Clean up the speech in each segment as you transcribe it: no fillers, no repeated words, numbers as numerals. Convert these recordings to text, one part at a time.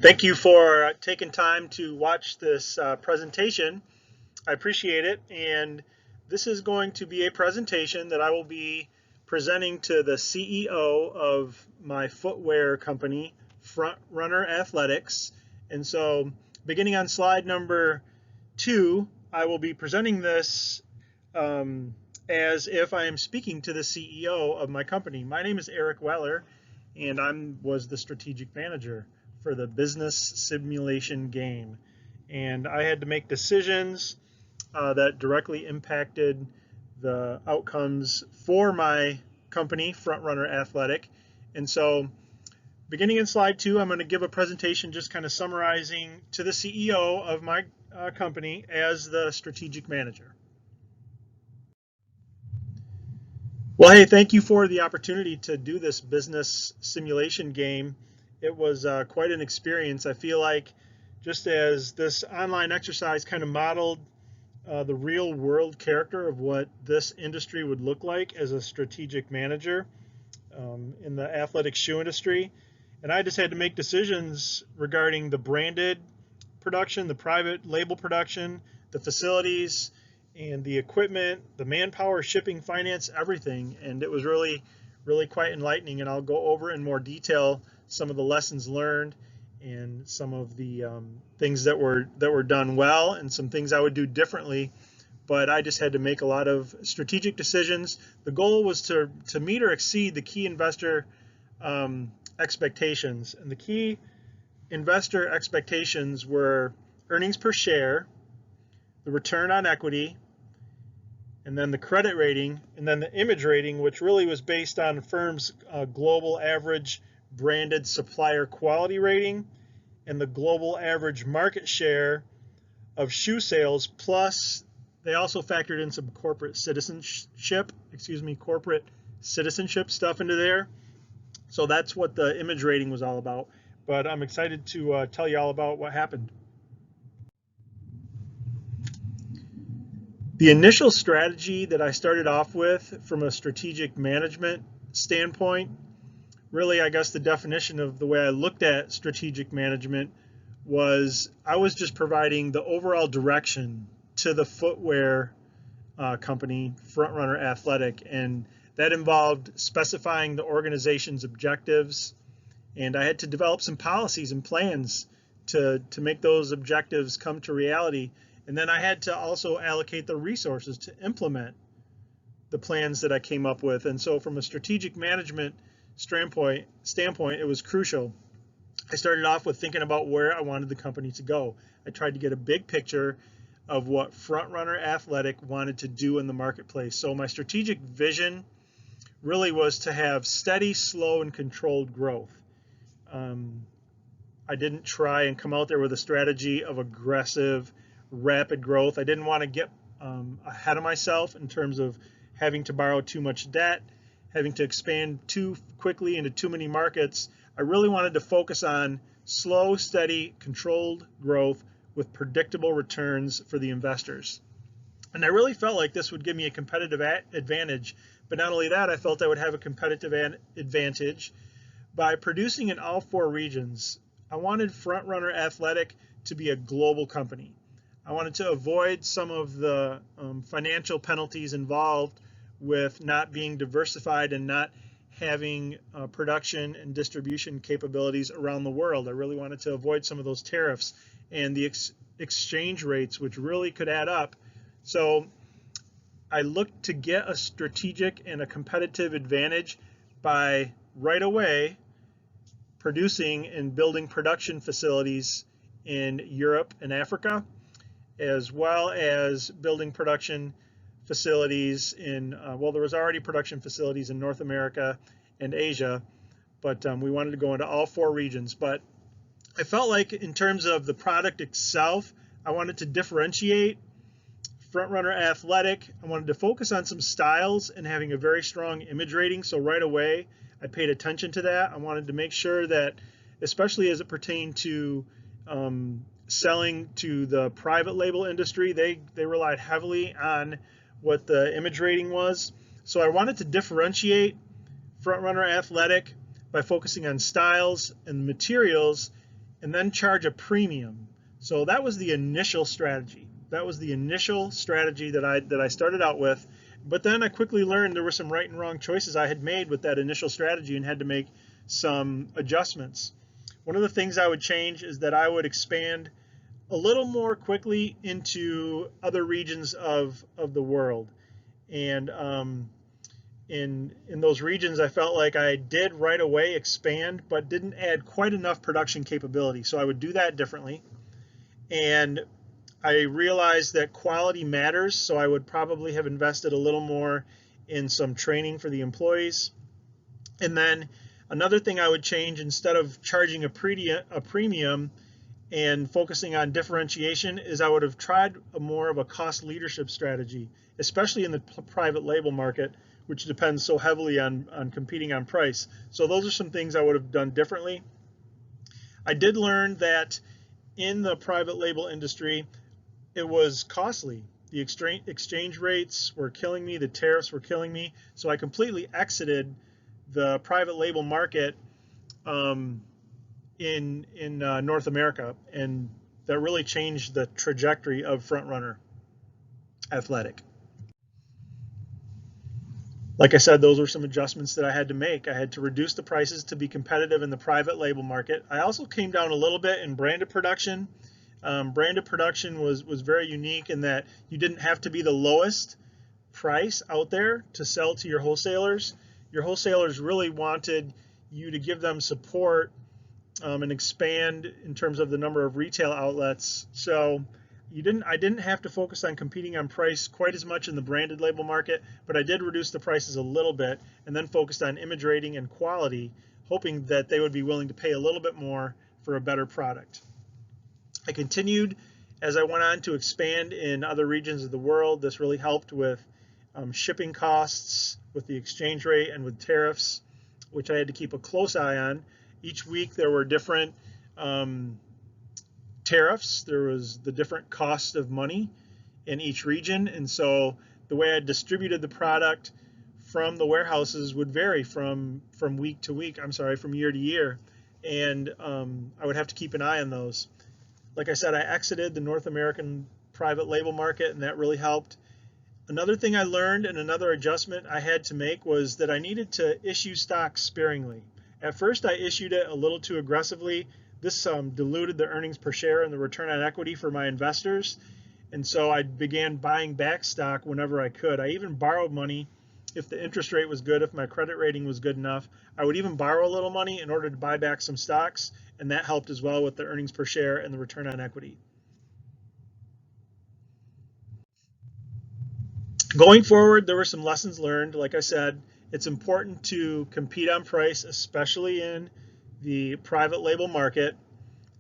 Thank you for taking time to watch this presentation. I appreciate it. And this is going to be a presentation that I will be presenting to the CEO of my footwear company, Front Runner Athletics. And so, beginning on slide number 2, I will be presenting this um, as if I am speaking to the CEO of my company. My name is Eric Weller, and I was the strategic manager for the business simulation game. And I had to make decisions that directly impacted the outcomes for my company, Frontrunner Athletic. And so, beginning in slide 2, I'm going to give a presentation just kind of summarizing to the CEO of my company as the strategic manager. Well, hey, thank you for the opportunity to do this business simulation game. It was quite an experience. I feel like just as this online exercise kind of modeled the real world character of what this industry would look like as a strategic manager in the athletic shoe industry. And I just had to make decisions regarding the branded production, the private label production, the facilities, and the equipment, the manpower, shipping, finance, everything. And it was really quite enlightening. And I'll go over in more detail some of the lessons learned and some of the things that were done well and some things I would do differently. But I just had to make a lot of strategic decisions. The goal was to meet or exceed the key investor expectations. And the key investor expectations were earnings per share, the return on equity, and then the credit rating, and then the image rating, which really was based on the firm's global average branded supplier quality rating and the global average market share of shoe sales, plus they also factored in some corporate citizenship stuff into there. So that's what the image rating was all about. But I'm excited to tell you all about what happened. The initial strategy that I started off with from a strategic management standpoint, really, I guess the definition of the way I looked at strategic management was I was just providing the overall direction to the footwear company, Frontrunner Athletic, and that involved specifying the organization's objectives, and I had to develop some policies and plans to make those objectives come to reality. And then I had to also allocate the resources to implement the plans that I came up with. And so, from a strategic management standpoint, it was crucial. I started off with thinking about where I wanted the company to go. I tried to get a big picture of what Frontrunner Athletic wanted to do in the marketplace. So my strategic vision really was to have steady, slow, and controlled growth. I didn't try and come out there with a strategy of aggressive, rapid growth. I didn't want to get ahead of myself in terms of having to borrow too much debt, having to expand too quickly into too many markets. I really wanted to focus on slow, steady, controlled growth with predictable returns for the investors. And I really felt like this would give me a competitive advantage. But not only that, I felt I would have a competitive advantage by producing in all 4 regions. I wanted Frontrunner Athletic to be a global company. I wanted to avoid some of the financial penalties involved with not being diversified and not having production and distribution capabilities around the world. I really wanted to avoid some of those tariffs and the exchange rates, which really could add up. So I looked to get a strategic and a competitive advantage by right away producing and building production facilities in Europe and Africa, as well as building production facilities in, well, there was already production facilities in North America and Asia, but we wanted to go into all 4 regions. But I felt like in terms of the product itself, I wanted to differentiate Frontrunner Athletic. I wanted to focus on some styles and having a very strong image rating. So right away, I paid attention to that. I wanted to make sure that, especially as it pertained to selling to the private label industry, they relied heavily on what the image rating was. So I wanted to differentiate Frontrunner Athletic by focusing on styles and materials, and then charge a premium. So that was the initial strategy. That was the initial strategy that I started out with. But then I quickly learned there were some right and wrong choices I had made with that initial strategy and had to make some adjustments. One of the things I would change is that I would expand a little more quickly into other regions of the world. And in those regions, I felt like I did right away expand, but didn't add quite enough production capability. So I would do that differently. And I realized that quality matters, so I would probably have invested a little more in some training for the employees. And then another thing I would change, instead of charging a premium and focusing on differentiation, is I would have tried more of a cost leadership strategy, especially in the private label market, which depends so heavily on competing on price. So those are some things I would have done differently. I did learn that in the private label industry, it was costly. The exchange rates were killing me, the tariffs were killing me, so I completely exited the private label market in North America, and that really changed the trajectory of Front Runner Athletic. Like I said, those were some adjustments that I had to make. I had to reduce the prices to be competitive in the private label market. I also came down a little bit in branded production. Branded production was very unique in that you didn't have to be the lowest price out there to sell to your wholesalers. Your wholesalers really wanted you to give them support and expand in terms of the number of retail outlets. So I didn't have to focus on competing on price quite as much in the branded label market, but I did reduce the prices a little bit and then focused on image rating and quality, hoping that they would be willing to pay a little bit more for a better product. I continued as I went on to expand in other regions of the world. This really helped with shipping costs, with the exchange rate, and with tariffs, which I had to keep a close eye on. Each week there were different tariffs. There was the different cost of money in each region, and so the way I distributed the product from the warehouses would vary from week to week. From year to year, and I would have to keep an eye on those. Like I said, I exited the North American private label market, and that really helped. Another thing I learned, and another adjustment I had to make, was that I needed to issue stock sparingly. At first, I issued it a little too aggressively. This diluted the earnings per share and the return on equity for my investors, and so I began buying back stock whenever I could. I even borrowed money if the interest rate was good, if my credit rating was good enough. I would even borrow a little money in order to buy back some stocks, and that helped as well with the earnings per share and the return on equity. Going forward, there were some lessons learned. Like I said, it's important to compete on price, especially in the private label market.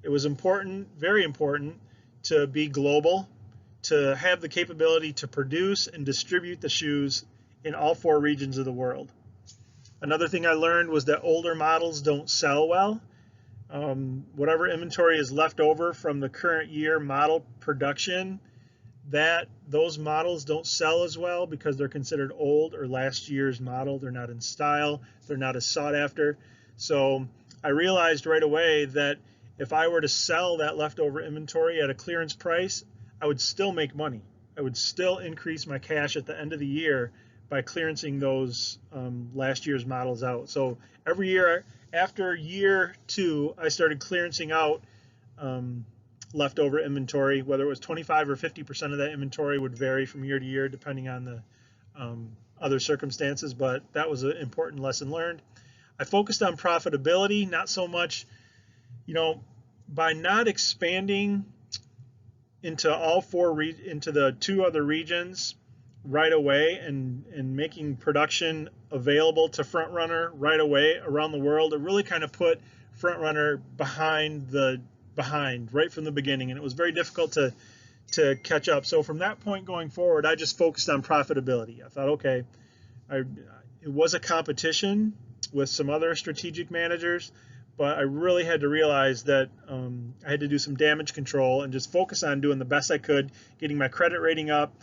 It was important, very important, to be global, to have the capability to produce and distribute the shoes in all 4 regions of the world. Another thing I learned was that older models don't sell well. Whatever inventory is left over from the current year model production, those models don't sell as well because they're considered old or last year's model. They're not in style. They're not as sought after. So I realized right away that if I were to sell that leftover inventory at a clearance price, I would still make money. I would still increase my cash at the end of the year by clearancing those last year's models out. So every year, after year 2, I started clearancing out leftover inventory. Whether it was 25 or 50% of that inventory would vary from year to year depending on the other circumstances, but that was an important lesson learned. I focused on profitability, not so much, by not expanding into into the 2 other regions right away and making production available to Front Runner right away around the world. It really kind of put Front Runner behind right from the beginning, and it was very difficult to catch up. So from that point going forward, I just focused on profitability. I thought, okay, it was a competition with some other strategic managers, but I really had to realize that I had to do some damage control and just focus on doing the best I could, getting my credit rating up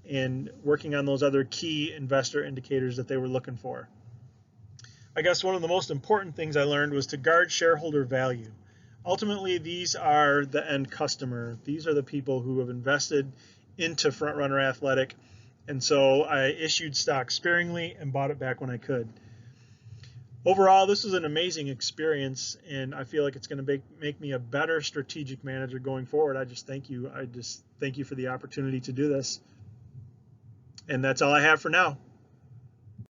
and working on those other key investor indicators that they were looking for. I guess one of the most important things I learned was to guard shareholder value. ultimately, these are the end customer. These are the people who have invested into Front Runner Athletic. And so I issued stock sparingly and bought it back when I could. Overall, this was an amazing experience, and I feel like it's going to make me a better strategic manager going forward. I just thank you. I just thank you for the opportunity to do this. And that's all I have for now.